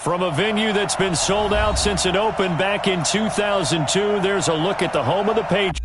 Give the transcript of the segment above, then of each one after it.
From a venue that's been sold out since it opened back in 2002, there's a look at the home of the Patriots.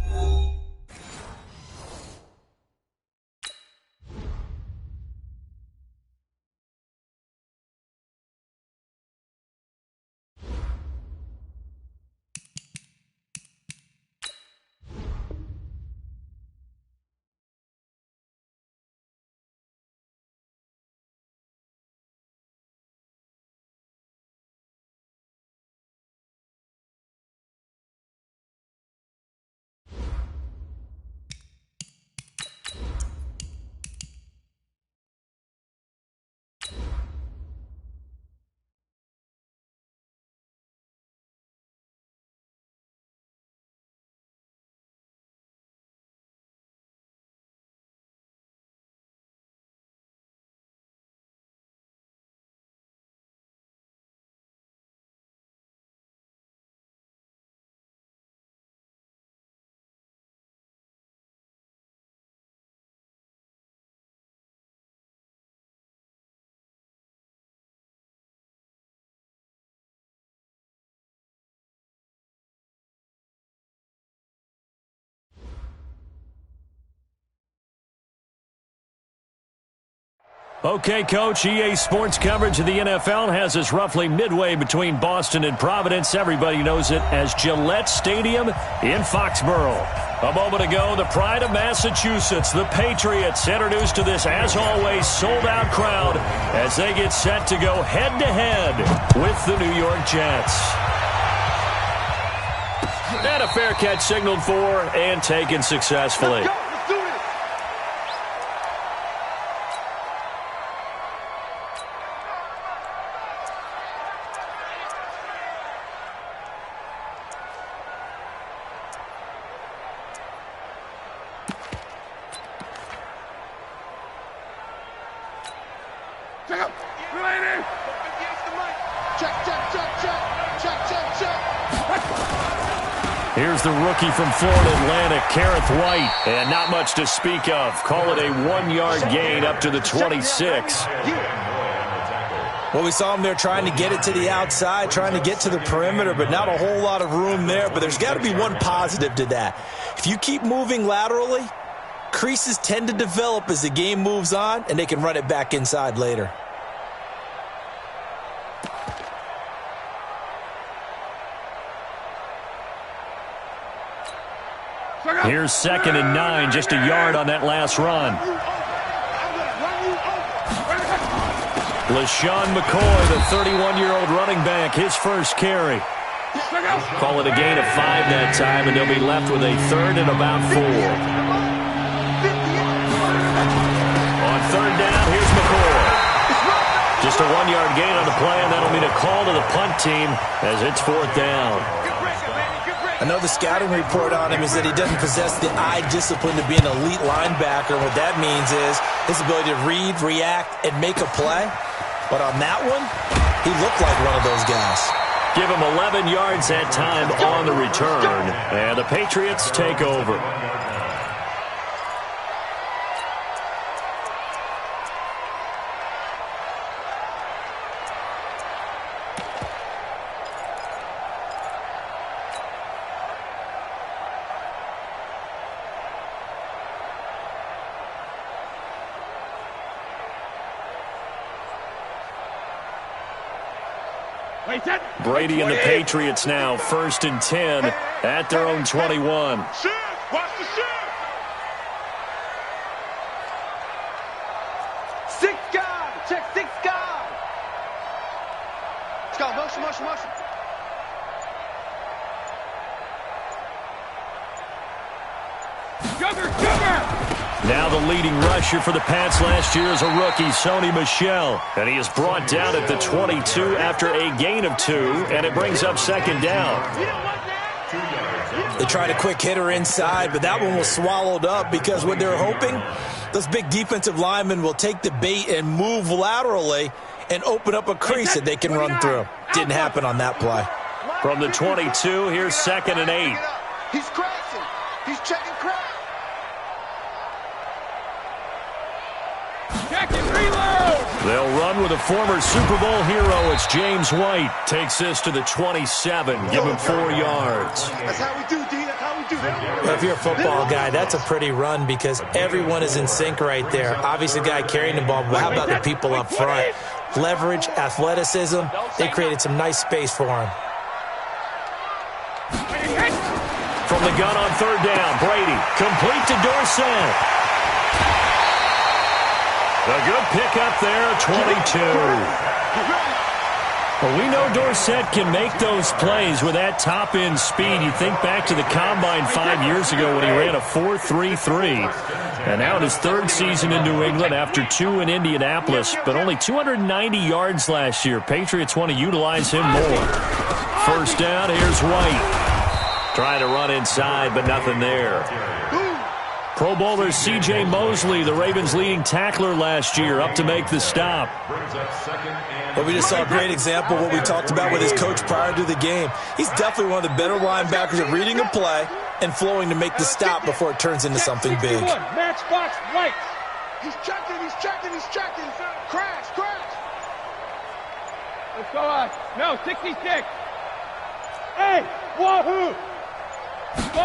Okay, Coach, EA Sports coverage of the NFL has us roughly midway between Boston and Providence. Everybody knows it as Gillette Stadium in Foxborough. A moment ago, the pride of Massachusetts, the Patriots, introduced to this, as always, sold-out crowd as they get set to go head-to-head with the New York Jets. And a fair catch signaled for and taken successfully. Here's the rookie from Florida Atlantic, Kareth White, and not much to speak of. Call it a 1-yard gain up to the 26. Well, we saw him there trying to get it to the outside, trying to get to the perimeter, but not a whole lot of room there. But there's got to be one positive to that. If you keep moving laterally, creases tend to develop as the game moves on, and they can run it back inside later. Here's 2nd and 9, just a yard on that last run. LaShawn McCoy, the 31-year-old running back, his first carry. Call it a gain of 5 that time, and they'll be left with a 3rd and about 4. On 3rd down, here's McCoy. Just a 1-yard gain on the play, and that'll mean a call to the punt team as it's 4th down. I know the scouting report on him is that he doesn't possess the eye discipline to be an elite linebacker. What that means is his ability to read, react, and make a play. But on that one, he looked like one of those guys. Give him 11 yards that time on the return, and the Patriots take over. Brady and the Patriots now, 1st and 10 at their own 21. Watch the shift. 6 guard. Check 6 guard. Let's go. Motion. Now the leading rusher for the Pats last year is a rookie, Sony Michel. And he is brought down at the 22 after a gain of 2, and it brings up 2nd down. They tried a quick hitter inside, but that one was swallowed up because what they're hoping, those big defensive linemen will take the bait and move laterally and open up a crease that they can run through. Didn't happen on that play. From the 22, here's 2nd and 8. He's crashing. He's checking crash. They'll run run with a former Super Bowl hero. It's James White. Takes this to the 27. Give him 4 yards. That's how we do, D. That's how we do. Well, if you're a football guy, that's a pretty run because everyone is in sync right there. Obviously, the guy carrying the ball, but how about the people up front? Leverage, athleticism, they created some nice space for him. From the gun on 3rd down, Brady. Complete to Dorsett. A good pickup there, 22. Well, we know Dorsett can make those plays with that top-end speed. You think back to the Combine 5 years ago when he ran a 4.33. And now in his 3rd season in New England after 2 in Indianapolis, but only 290 yards last year. Patriots want to utilize him more. 1st down, here's White. Trying to run inside, but nothing there. Pro Bowler C.J. Mosley, the Ravens' leading tackler last year, up to make the stop. Well, we just saw a great example of what we talked about with his coach prior to the game. He's definitely one of the better linebackers at reading a play and flowing to make the stop before it turns into something big. Matchbox right. He's checking, he's checking, he's checking. Crash, crash. Let's go on. No, 66. Hey, wahoo.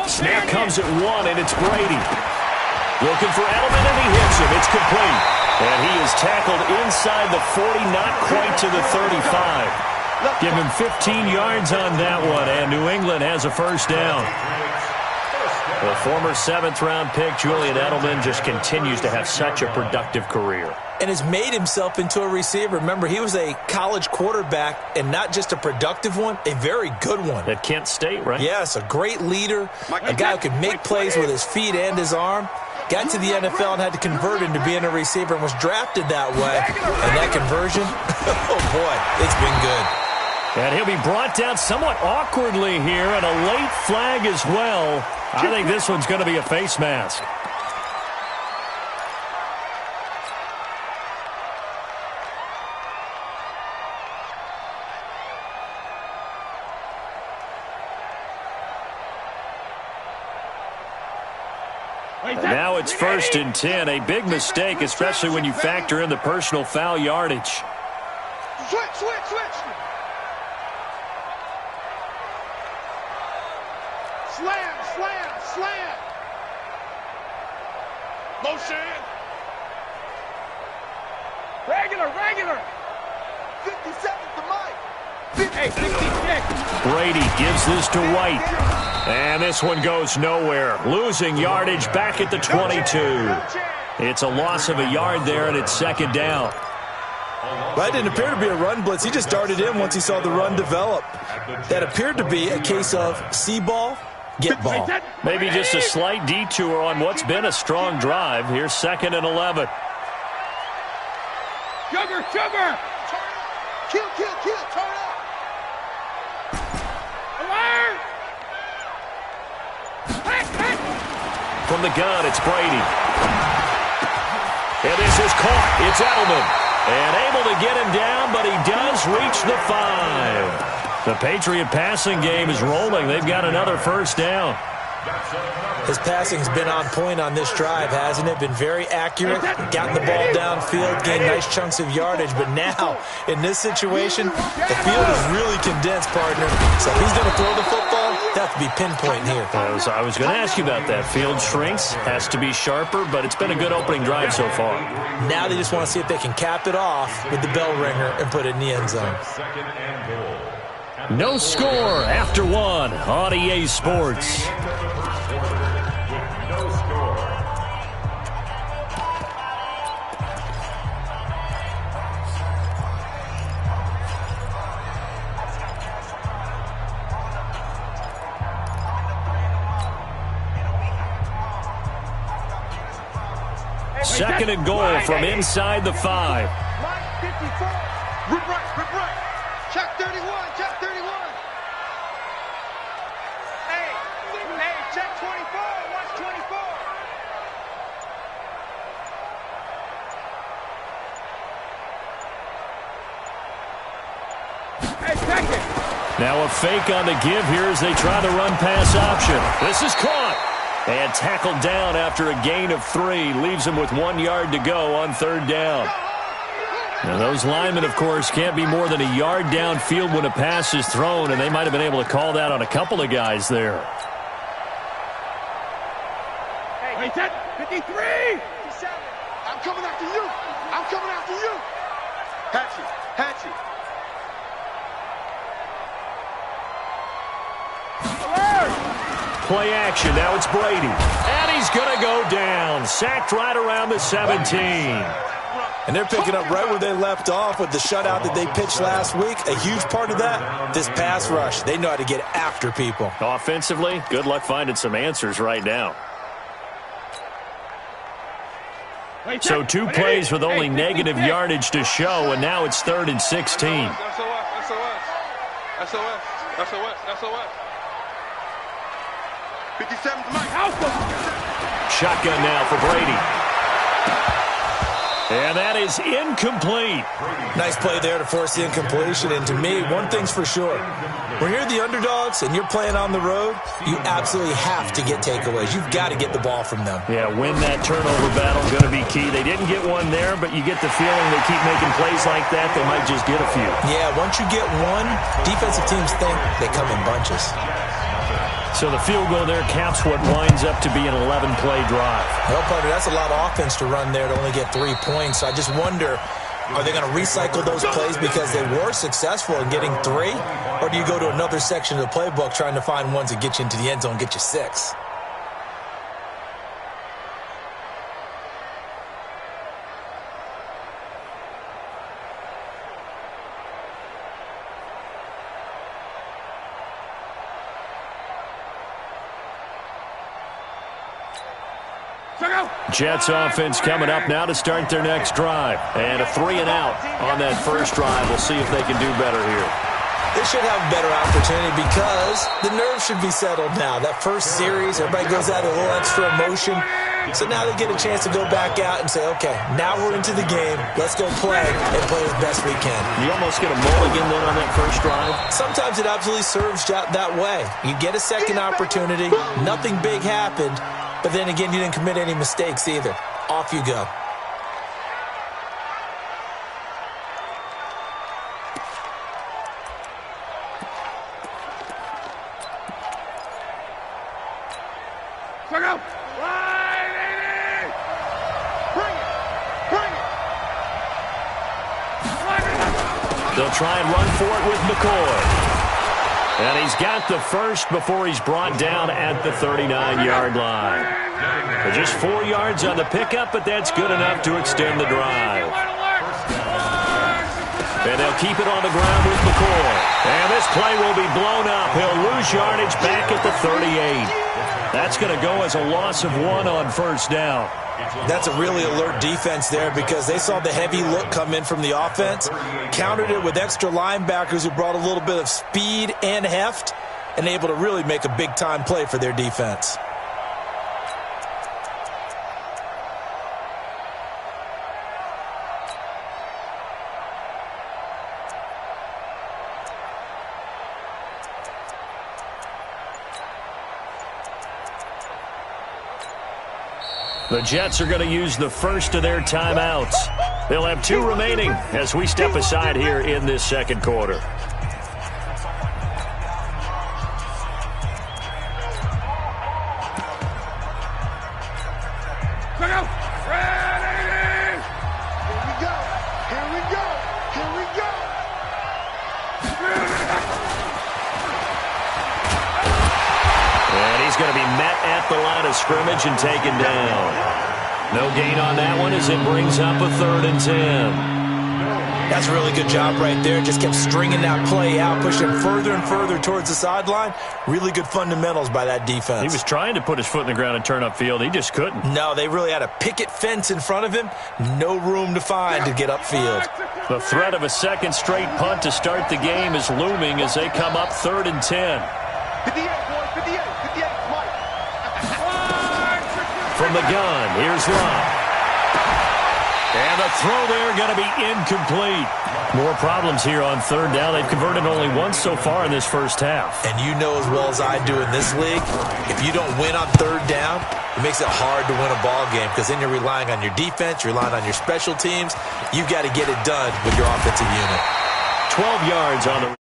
Snap comes at 1, and it's Brady. Looking for Edelman, and he hits him. It's complete. And he is tackled inside the 40, not quite to the 35. Give him 15 yards on that one, and New England has a 1st down. The former 7th-round pick, Julian Edelman, just continues to have such a productive career. And has made himself into a receiver. Remember, he was a college quarterback, and not just a productive one, a very good one. At Kent State, right? Yes, a great leader, a guy who could make plays with his feet and his arm. Got to the NFL and had to convert into being a receiver and was drafted that way. And that conversion, oh boy, it's been good. And he'll be brought down somewhat awkwardly here, and a late flag as well. I think this one's going to be a face mask. And now it's 1st and 10. A big mistake, especially when you factor in the personal foul yardage. Switch, switch, switch. Slam, slam, slam. Motion. Regular, regular. 50 seconds to Mike. Hey, 66. Brady gives this to White. And this one goes nowhere. Losing yardage back at the 22. It's a loss of a yard there, and it's 2nd down. Well, it didn't appear to be a run blitz. He just darted in once he saw the run develop. That appeared to be a case of see ball, get ball. Maybe just a slight detour on what's been a strong drive. Here's 2nd and 11. Sugar, sugar. Kill, kill, kill. Turn up. Alert. From the gun, it's Brady. And this is caught. It's Edelman. And able to get him down, but he does reach the 5. The Patriot passing game is rolling. They've got another 1st down. His passing's been on point on this drive, hasn't it? Been very accurate, gotten the ball downfield, gained nice chunks of yardage. But now, in this situation, the field is really condensed, partner. So if he's going to throw the football, that have to be pinpoint here. I was going to ask you about that. Field shrinks, has to be sharper, but it's been a good opening drive so far. Now they just want to see if they can cap it off with the bell ringer and put it in the end zone. No score after 1 on EA Sports. Second and goal from inside the 5. Line 54. Rip right. Check 31, check 31. Hey, check 24. Watch 24. Hey, check it. Now a fake on the give here as they try the run pass option. This is caught. And tackled down after a gain of 3. Leaves him with 1 yard to go on 3rd down. Now those linemen, of course, can't be more than a yard downfield when a pass is thrown, and they might have been able to call that on a couple of guys there. Hey, 53! I'm coming after you! I'm coming after you! Hatchie! Play action. Now it's Brady. And he's going to go down. Sacked right around the 17. And they're picking up right where they left off with the shutout that they pitched last week. A huge part of that, this pass rush. They know how to get after people. Offensively, good luck finding some answers right now. So 2 plays with only negative yardage to show, and now it's 3rd and 16. SOS. 57 to Mike. Shotgun now for Brady. And that is incomplete. Nice play there to force the incompletion. And to me, one thing's for sure. When you're the underdogs and you're playing on the road, you absolutely have to get takeaways. You've got to get the ball from them. Yeah, win that turnover battle, going to be key. They didn't get one there, but you get the feeling they keep making plays like that, they might just get a few. Yeah, once you get one, defensive teams think they come in bunches. So the field goal there caps what winds up to be an 11-play drive. Well, partner, that's a lot of offense to run there to only get 3 points. So I just wonder, are they going to recycle those plays because they were successful in getting 3? Or do you go to another section of the playbook trying to find ones that get you into the end zone, get you 6? Jets offense coming up now to start their next drive. And a 3 and out on that first drive. We'll see if they can do better here. They should have a better opportunity because the nerves should be settled now. That first series, everybody goes out with a little extra emotion. So now they get a chance to go back out and say, okay, now we're into the game. Let's go play and play as best we can. You almost get a mulligan then on that first drive? Sometimes it absolutely serves that way. You get a second opportunity. Nothing big happened. But then again, you didn't commit any mistakes either. Off you go. They'll try and run for it with McCoy. And he's got the first before he's brought down at the 39-yard line. Just 4 yards on the pickup, but that's good enough to extend the drive. And they'll keep it on the ground with McCoy. And this play will be blown up. He'll lose yardage back at the 38. That's going to go as a loss of 1 on first down. That's a really alert defense there because they saw the heavy look come in from the offense, countered it with extra linebackers who brought a little bit of speed and heft, and able to really make a big-time play for their defense. The Jets are going to use the first of their timeouts. They'll have 2 remaining as we step aside here in this second quarter. Going to be met at the line of scrimmage and taken down. No gain on that one as it brings up a 3rd and 10. That's a really good job right there. Just kept stringing that play out, pushing further and further towards the sideline. Really good fundamentals by that defense. He was trying to put his foot in the ground and turn upfield. He just couldn't. No, they really had a picket fence in front of him. No room to find to get upfield. The threat of a second straight punt to start the game is looming as they come up 3rd and 10. 58, boy, 58. From the gun, here's Love. And the throw there going to be incomplete. More problems here on third down. They've converted only once so far in this first half. And you know as well as I do in this league, if you don't win on third down, it makes it hard to win a ball game because then you're relying on your defense, you're relying on your special teams. You've got to get it done with your offensive unit. 12 yards on the...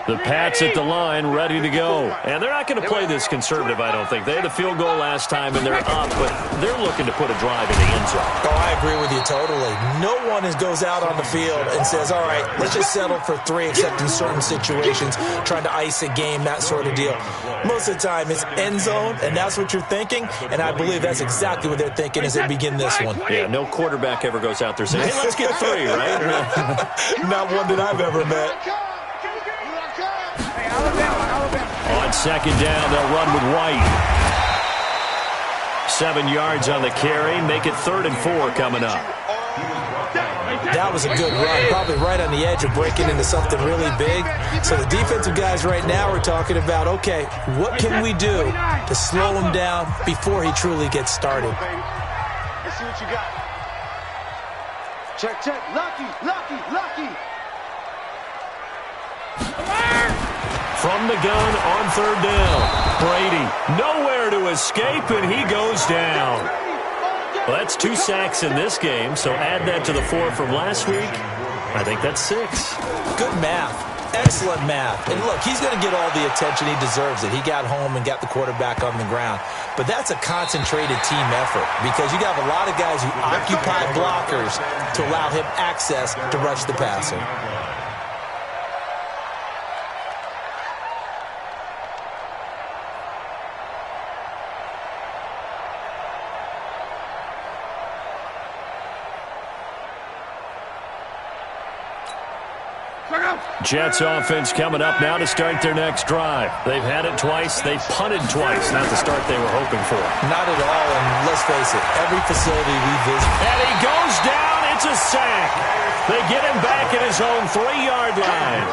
The Pats at the line, ready to go. And they're not going to play this conservative, I don't think. They had the field goal last time, and they're up, but they're looking to put a drive in the end zone. Oh, I agree with you totally. No one goes out on the field and says, all right, let's just settle for 3, except in certain situations, trying to ice a game, that sort of deal. Most of the time, it's end zone, and that's what you're thinking, and I believe that's exactly what they're thinking as they begin this one. Yeah, no quarterback ever goes out there saying, hey, let's get 3, right? Not one that I've ever met. On second down, they'll run with White. 7 yards on the carry. Make it 3rd and 4 coming up. That was a good run, probably right on the edge of breaking into something really big. So the defensive guys right now are talking about, okay, what can we do to slow him down before he truly gets started? Let's see what you got. Check, check. Lucky, lucky, lucky. From the gun on third down. Brady nowhere to escape, and he goes down. Well, that's 2 sacks in this game, so add that to the 4 from last week. I think that's 6. Good math. Excellent math. And look, he's going to get all the attention. He deserves it. He got home and got the quarterback on the ground. But that's a concentrated team effort because you got a lot of guys who occupy blockers to allow him access to rush the passer. Jets offense coming up now to start their next drive. They've had it twice. They've punted twice. Not the start they were hoping for. Not at all, and let's face it, every facility we visit. And he goes down. It's a sack. They get him back at his own 3-yard line.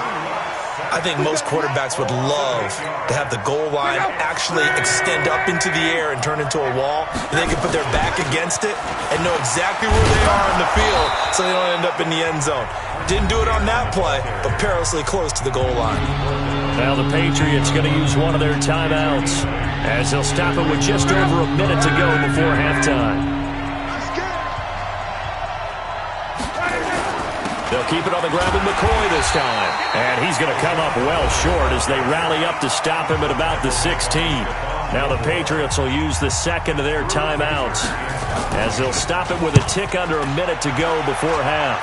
I think most quarterbacks would love to have the goal line actually extend up into the air and turn into a wall, and they can put their back against it and know exactly where they are in the field so they don't end up in the end zone. Didn't do it on that play, but perilously close to the goal line. Now the Patriots going to use one of their timeouts as they'll stop it with just over a minute to go before halftime. They'll keep it on the ground with McCoy this time. And he's going to come up well short as they rally up to stop him at about the 16. Now the Patriots will use the second of their timeouts as they'll stop it with a tick under a minute to go before half.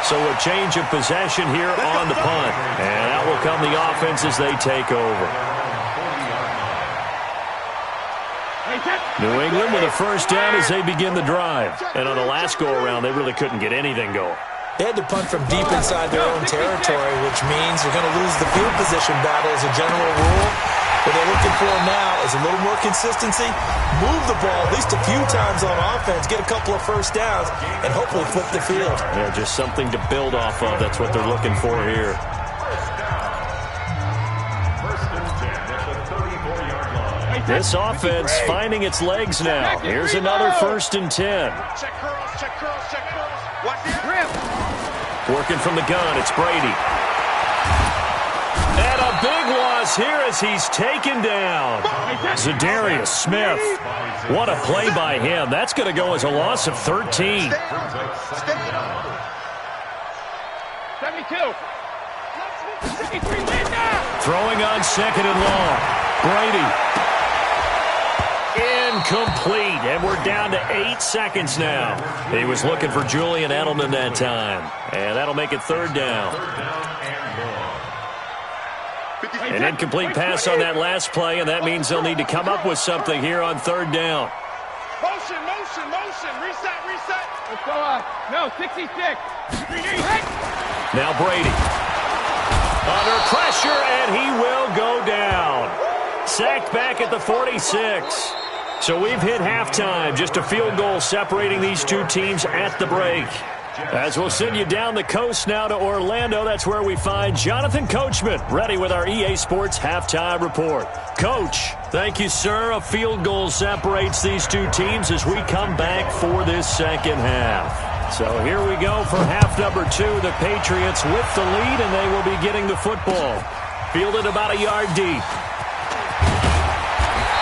So a change of possession here on the punt. And out will come the offense as they take over. New England with a first down as they begin the drive. And on the last go-around, they really couldn't get anything going. They had to punt from deep inside their own territory, which means they're going to lose the field position battle as a general rule. What they're looking for now is a little more consistency, move the ball at least a few times on offense, get a couple of first downs, and hopefully flip the field. Yeah, just something to build off of. That's what they're looking for here. This offense finding its legs now. Here's another 1st and 10. Check curls, check curls, check curls. Watch the grip. Working from the gun, it's Brady. And a big loss here as he's taken down. Zadarius Smith. What a play by him. That's going to go as a loss of 13. 72. Throwing on 2nd and long. Brady. Incomplete, and we're down to 8 seconds now. He was looking for Julian Edelman that time, and that'll make it 3rd down. An incomplete pass on that last play, and that means they'll need to come up with something here on 3rd down. Motion, motion, motion. Reset, reset. Let's go no, 66. Now Brady. Under pressure, and he will go down. sacked back at the 46. So we've hit halftime. Just a field goal separating these two teams at the break. As we'll send you down the coast now to Orlando, that's where we find Jonathan Coachman, ready with our EA Sports Halftime Report. Coach, thank you, sir. A field goal separates these two teams as we come back for this second half. So here we go for half number 2. The Patriots with the lead, and they will be getting the football. Fielded about a yard deep.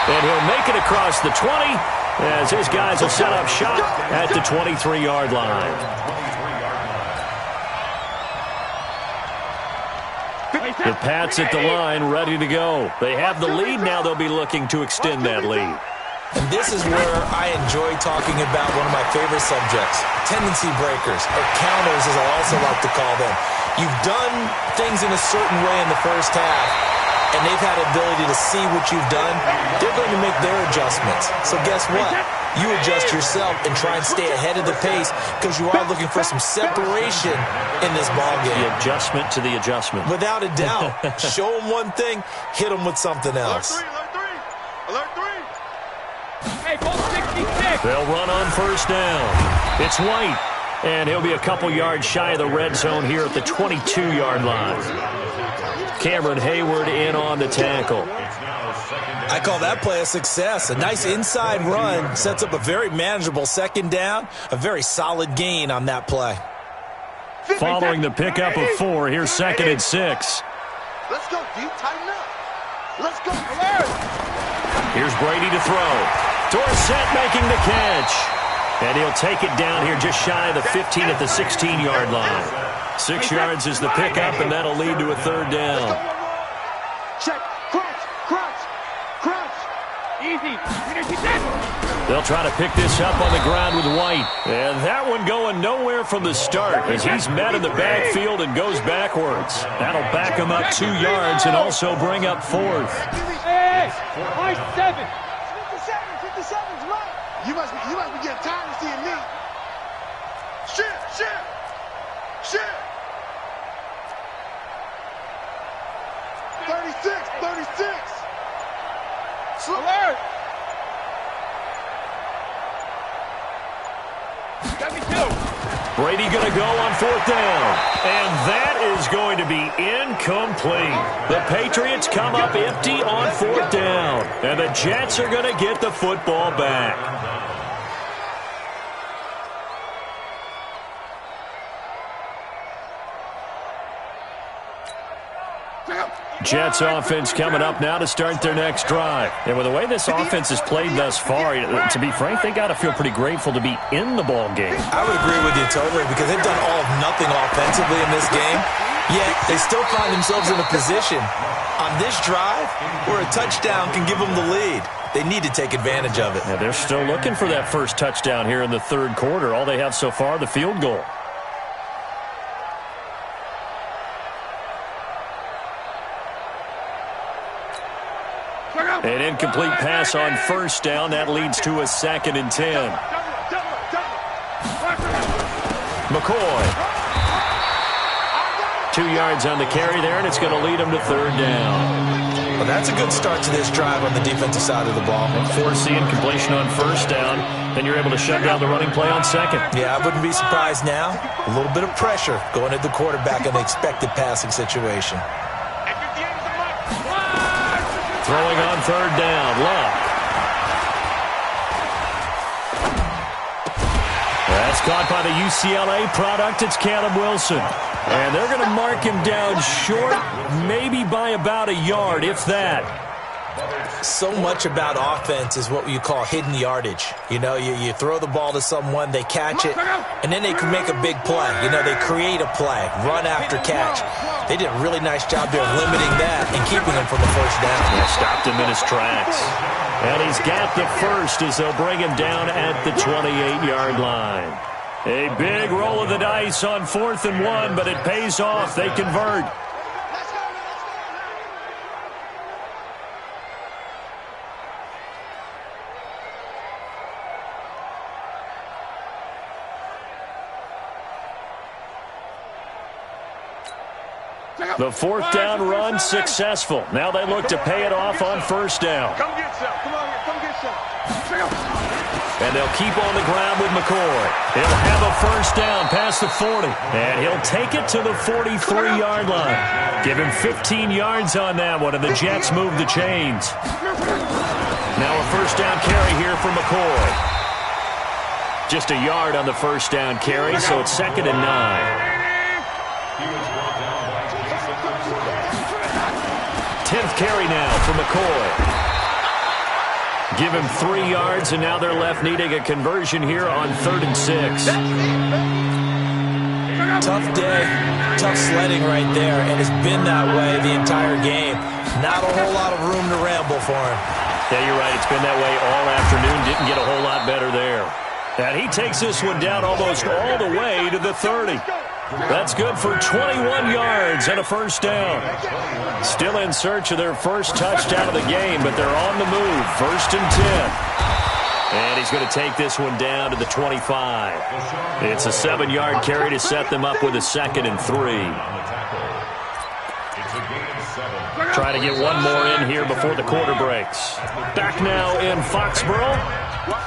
And he'll make it across the 20 as his guys will set up shop at the 23-yard line. The Pats at the line, ready to go. They have the lead now. They'll be looking to extend that lead. And this is where I enjoy talking about one of my favorite subjects, tendency breakers, or counters as I also like to call them. You've done things in a certain way in the first half, and they've had the ability to see what you've done. They're going to make their adjustments. So guess what? You adjust yourself and try and stay ahead of the pace because you are looking for some separation in this ballgame. The adjustment to the adjustment. Without a doubt. Show them one thing, hit them with something else. Alert 3. Hey, ball 66. They'll run on first down. It's White, and he'll be a couple yards shy of the red zone here at the 22-yard line. Cameron Hayward in on the tackle. I call that play a success. A nice inside run sets up a very manageable second down. A very solid gain on that play. Following the pickup of 4, here's 2nd and 6. Let's go, D. Tighten up. Let's go. Here's Brady to throw. Dorsett making the catch. And he'll take it down here just shy of the 15 at the 16-yard line. 6 yards is the pickup, and that'll lead to a third down. Check. Crouch. Easy. They'll try to pick this up on the ground with White. And that one going nowhere from the start as he's met in the backfield and goes backwards. That'll back him up 2 yards and also bring up 4th. Hey, 7. 57's mine. You must be getting tired of seeing me. Shit. 36. Alert. 72. Brady going to go on 4th down. And that is going to be incomplete. The Patriots come up empty on 4th down. And the Jets are going to get the football back. Jets offense coming up now to start their next drive. And with the way this offense has played thus far, to be frank, they got to feel pretty grateful to be in the ball game. I would agree with you totally because they've done all of nothing offensively in this game, yet they still find themselves in a position on this drive where a touchdown can give them the lead. They need to take advantage of it. Yeah, they're still looking for that first touchdown here in the third quarter. All they have so far, the field goal. An incomplete pass on first down. That leads to a 2nd and 10. McCoy. 2 yards on the carry there, and it's going to lead him to third down. Well, that's a good start to this drive on the defensive side of the ball. Force the incompletion on first down, then you're able to shut down the running play on second. Yeah, I wouldn't be surprised now. A little bit of pressure going at the quarterback in the expected passing situation. Throwing on third down, Luck. That's caught by the UCLA product. It's Caleb Wilson. And they're going to mark him down short, maybe by about a yard, if that. So much about offense is what you call hidden yardage. You know, you throw the ball to someone, they catch it, and then they can make a big play. You know, they create a play, run after catch. They did a really nice job there of limiting that and keeping him from the first down. Yeah, stopped him in his tracks. And he's got the first as they'll bring him down at the 28-yard line. A big roll of the dice on 4th and 1, but it pays off. They convert. The fourth down run successful. Now they look to pay it off on first down. Come get some. Come on here. Come get some. And they'll keep on the ground with McCoy. He'll have a first down past the 40. And he'll take it to the 43-yard line. Give him 15 yards on that one, and the Jets move the chains. Now a first down carry here for McCoy. Just a yard on the first down carry, so it's 2nd and 9. 10th carry now for McCoy. Give him 3 yards, and now they're left needing a conversion here on 3rd and 6. Tough day, tough sledding right there, and it's been that way the entire game. Not a whole lot of room to ramble for him. Yeah, you're right. It's been that way all afternoon. Didn't get a whole lot better there. And he takes this one down almost all the way to the 30. That's good for 21 yards and a first down. Still in search of their first touchdown of the game, but they're on the move. 1st and 10. And he's going to take this one down to the 25. It's a 7-yard carry to set them up with a 2nd and 3. Trying to get one more in here before the quarter breaks. Back now in Foxborough.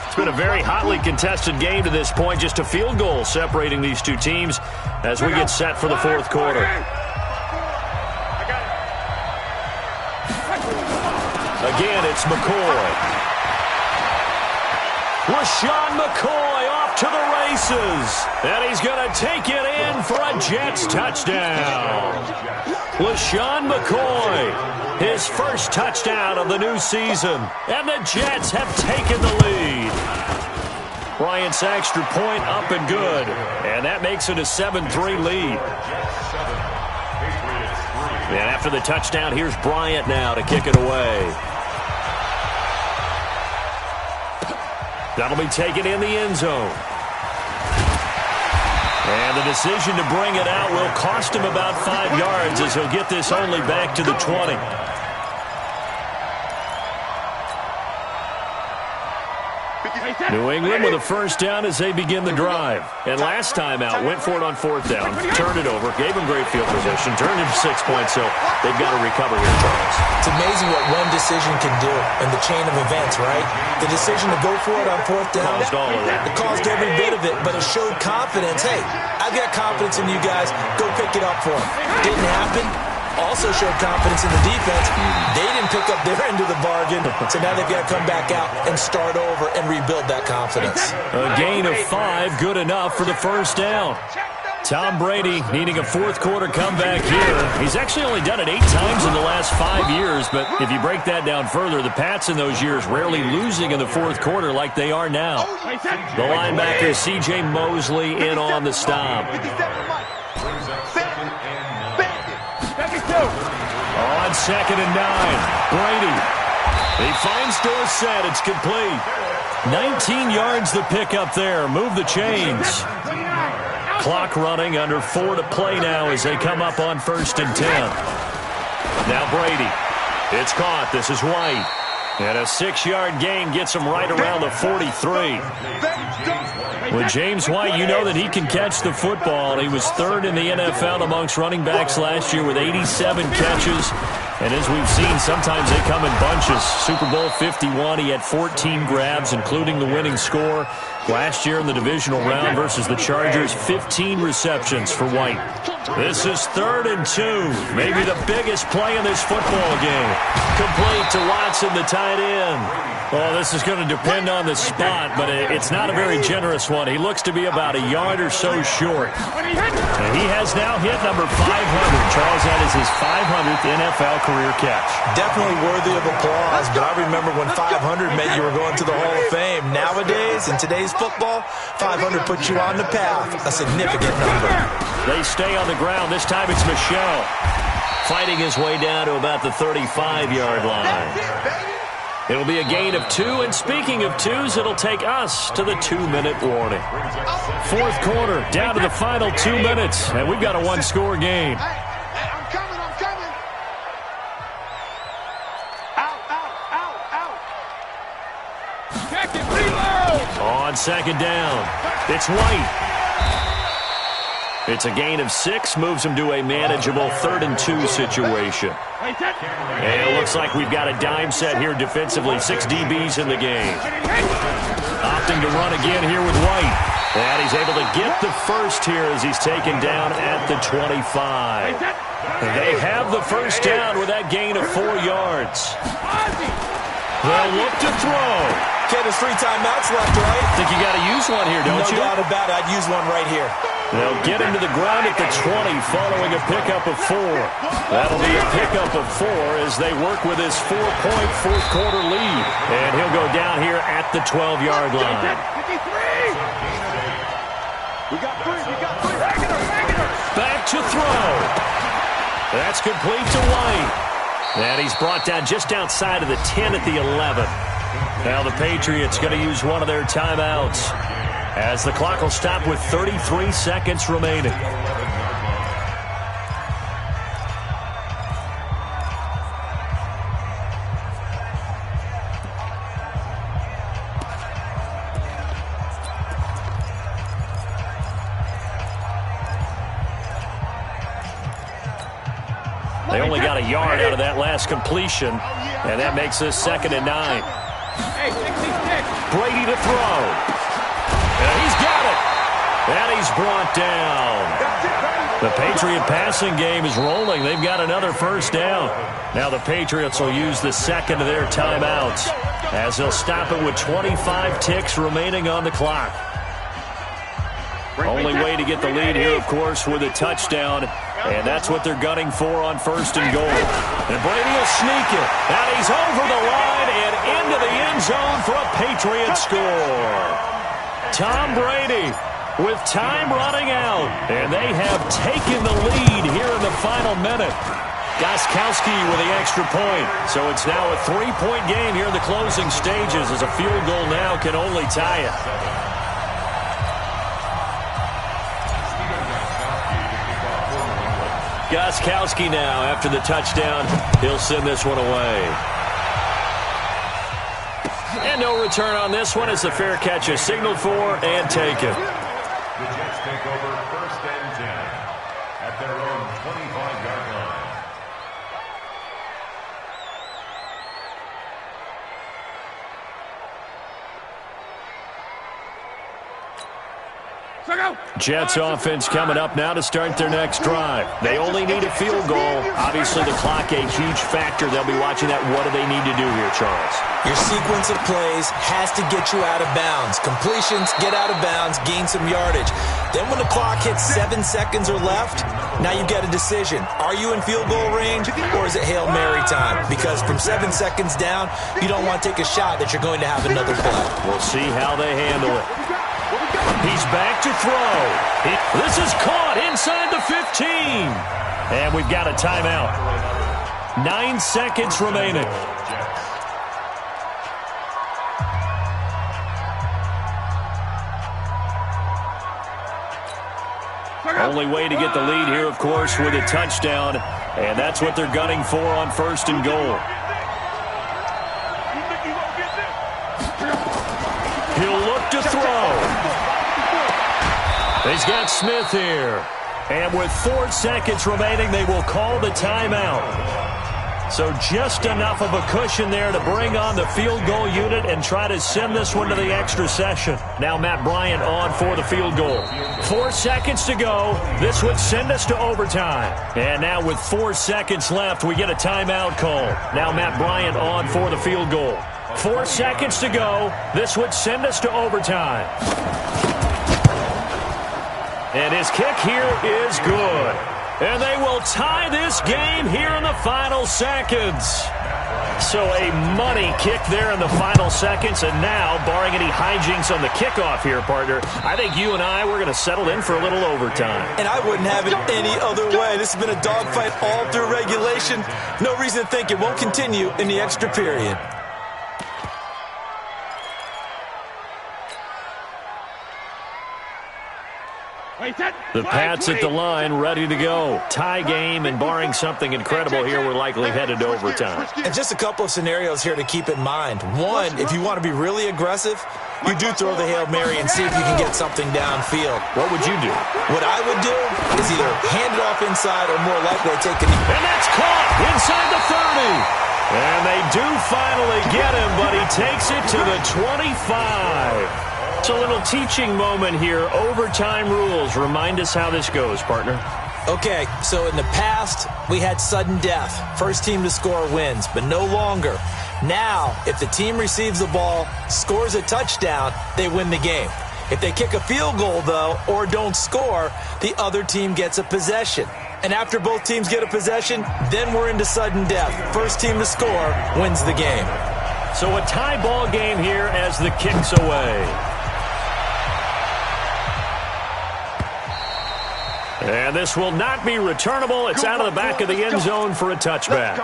It's been a very hotly contested game to this point. Just a field goal separating these two teams as we get set for the fourth quarter. Again, it's McCoy. LaShawn McCoy off to the races. And he's going to take it in for a Jets touchdown. LaShawn McCoy, his first touchdown of the new season. And the Jets have taken the lead. Bryant's extra point up and good. And that makes it a 7-3 lead. And after the touchdown, here's Bryant now to kick it away. That'll be taken in the end zone. And the decision to bring it out will cost him about 5 yards as he'll get this only back to the 20. New England with a first down as they begin the drive. And last time out, went for it on 4th down, turned it over, gave them great field position, turned into 6 points, so they've got to recover here, Charles. It's amazing what one decision can do in the chain of events, right? The decision to go for it on 4th down. Caused all of that. It caused every bit of it, but it showed confidence. Hey, I've got confidence in you guys. Go pick it up for them. Didn't happen. Also showed confidence in the defense. They didn't pick up their end of the bargain, so now they've got to come back out and start over and rebuild that confidence. A gain of 5, good enough for the first down. Tom Brady needing a fourth quarter comeback here. He's actually only done it 8 times in the last 5 years, but if you break that down further, the Pats in those years rarely losing in the fourth quarter like they are now. The linebacker C.J. Mosley in on the stop. On 2nd and 9, Brady. He finds Dorsett. It's complete. 19 yards the pickup there. Move the chains. Clock running, under 4 to play now as they come up on 1st and 10. Now Brady. It's caught. This is White. And a 6-yard gain gets him right around the 43. With James White, you know that he can catch the football. He was 3rd in the NFL amongst running backs last year with 87 catches. And as we've seen, sometimes they come in bunches. Super Bowl 51, he had 14 grabs, including the winning score. Last year in the divisional round versus the Chargers, 15 receptions for White. This is 3rd and 2. Maybe the biggest play in this football game. Complete to Watson, the tight end. Oh, this is going to depend on the spot, but it's not a very generous one. He looks to be about a yard or so short. And he has now hit number 500. Charles, that is his 500th NFL career catch. Definitely worthy of applause, but I remember when 500 meant you were going to the Hall of Fame. Nowadays, in today's football, 500 puts you on the path, a significant number. They stay on the ground. This time it's Michel fighting his way down to about the 35-yard line. It'll be a gain of 2, and speaking of 2s, it'll take us to the 2-minute warning. Fourth quarter, down to the final 2 minutes, and we've got a 1-score game. I'm coming. Out. Check it, reload! On 2nd down, it's White. It's a gain of 6, moves them to a manageable 3rd and 2 situation. And it looks like we've got a dime set here defensively. 6 DBs in the game. Opting to run again here with White. And he's able to get the first here as he's taken down at the 25. They have the first down with that gain of 4 yards. They'll look to throw. Okay, there's 3 timeouts left, right? I think you got to use one here, don't you? No doubt about it. I'd use one right here. They'll get him to the ground at the 20 following a pickup of 4. That'll be a pickup of 4 as they work with his 4-point fourth-quarter lead. And he'll go down here at the 12-yard line. We got 3. Back to throw. That's complete to White. And he's brought down just outside of the 10 at the 11. Now the Patriots going to use one of their timeouts as the clock will stop with 33 seconds remaining. They only got a yard out of that last completion, and that makes this 2nd and 9. Hey, 66. Brady to throw. And he's got it. And he's brought down. The Patriot passing game is rolling. They've got another first down. Now the Patriots will use the 2nd of their timeouts as they'll stop it with 25 ticks remaining on the clock. Only way to get the lead here, of course, with a touchdown. And that's what they're gunning for on 1st and goal. And Brady will sneak it. And he's over the line and into the end zone for a Patriot score. Tom Brady with time running out. And they have taken the lead here in the final minute. Gostkowski with the extra point. So it's now a 3-point game here in the closing stages as a field goal now can only tie it. Gostkowski now, after the touchdown, he'll send this one away. And no return on this one as the fair catch is signaled for and taken. The Jets take over 1st and 10 at their own 25-yard line. Jets offense coming up now to start their next drive. They only need a field goal. Obviously, the clock a huge factor. They'll be watching that. What do they need to do here, Charles? Your sequence of plays has to get you out of bounds. Completions, get out of bounds, gain some yardage. Then when the clock hits 7 seconds or left, now you've got a decision. Are you in field goal range or is it Hail Mary time? Because from 7 seconds down, you don't want to take a shot that you're going to have another play. We'll see how they handle it. He's back to throw. This is caught inside the 15. And we've got a timeout. 9 seconds remaining. Only way to get the lead here, of course, with a touchdown. And that's what they're gunning for on 1st and goal. He'll look to throw. He's got Smith here. And with 4 seconds remaining, they will call the timeout. So just enough of a cushion there to bring on the field goal unit and try to send this one to the extra session. Now Matt Bryant on for the field goal. 4 seconds to go. This would send us to overtime. And now with 4 seconds left, we get a timeout call. Now Matt Bryant on for the field goal. 4 seconds to go. This would send us to overtime. And his kick here is good. And they will tie this game here in the final seconds. So a money kick there in the final seconds. And now, barring any hijinks on the kickoff here, partner, I think you and I, we're going to settle in for a little overtime. And I wouldn't have it any other way. This has been a dogfight all through regulation. No reason to think it won't continue in the extra period. The Pats at the line, ready to go. Tie game, and barring something incredible here, we're likely headed to overtime. And just a couple of scenarios here to keep in mind. One, if you want to be really aggressive, you do throw the Hail Mary and see if you can get something downfield. What would you do? What I would do is either hand it off inside or more likely take it. And that's caught inside the 30. And they do finally get him, but he takes it to the 25. It's a little teaching moment here. Overtime rules. Remind us how this goes, partner. Okay, so in the past, we had sudden death. First team to score wins, but no longer. Now, if the team receives the ball, scores a touchdown, they win the game. If they kick a field goal, though, or don't score, the other team gets a possession. And after both teams get a possession, then we're into sudden death. First team to score wins the game. So a tie ball game here as the kick's away. And this will not be returnable. It's out of the back of the end zone for a touchback.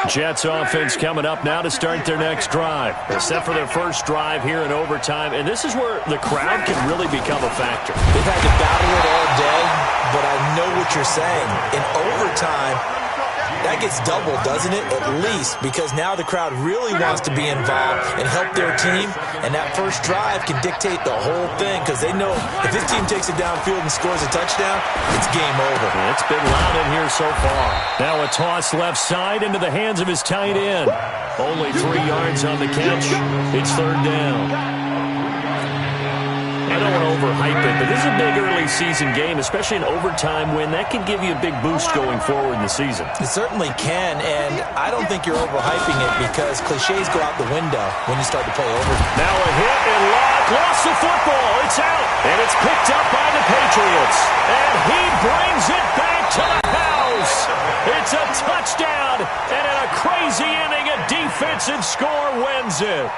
Jets offense coming up now to start their next drive. They're set for their first drive here in overtime, and this is where the crowd can really become a factor. They've had to battle it all day, but I know what you're saying. In overtime, that gets doubled, doesn't it? At least, because now the crowd really wants to be involved and help their team, and that first drive can dictate the whole thing because they know if this team takes it downfield and scores a touchdown, it's game over. It's been loud in here so far. Now a toss left side into the hands of his tight end. Only 3 yards on the catch. It's third down. I don't want to overhype it, but this is a big early season game, especially an overtime win. That can give you a big boost going forward in the season. It certainly can, and I don't think you're overhyping it because cliches go out the window when you start to play overtime. Now a hit and lost the football. It's out, and it's picked up by the Patriots. And he brings it back to the house. It's a touchdown, and in a crazy inning, a defensive score wins it.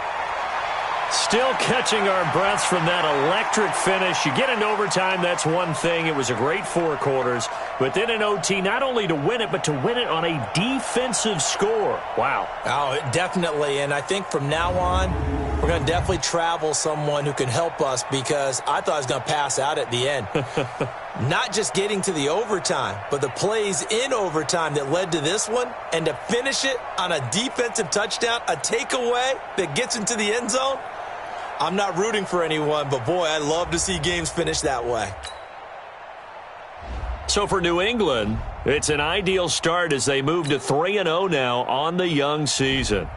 Still catching our breaths from that electric finish. You get into overtime, that's one thing. It was a great 4 quarters. But then in OT, not only to win it, but to win it on a defensive score. Wow. Oh, definitely. And I think from now on, we're going to definitely travel someone who can help us because I thought I was going to pass out at the end. Not just getting to the overtime, but the plays in overtime that led to this one. And to finish it on a defensive touchdown, a takeaway that gets into the end zone. I'm not rooting for anyone, but boy, I love to see games finish that way. So for New England, it's an ideal start as they move to 3-0 now on the young season.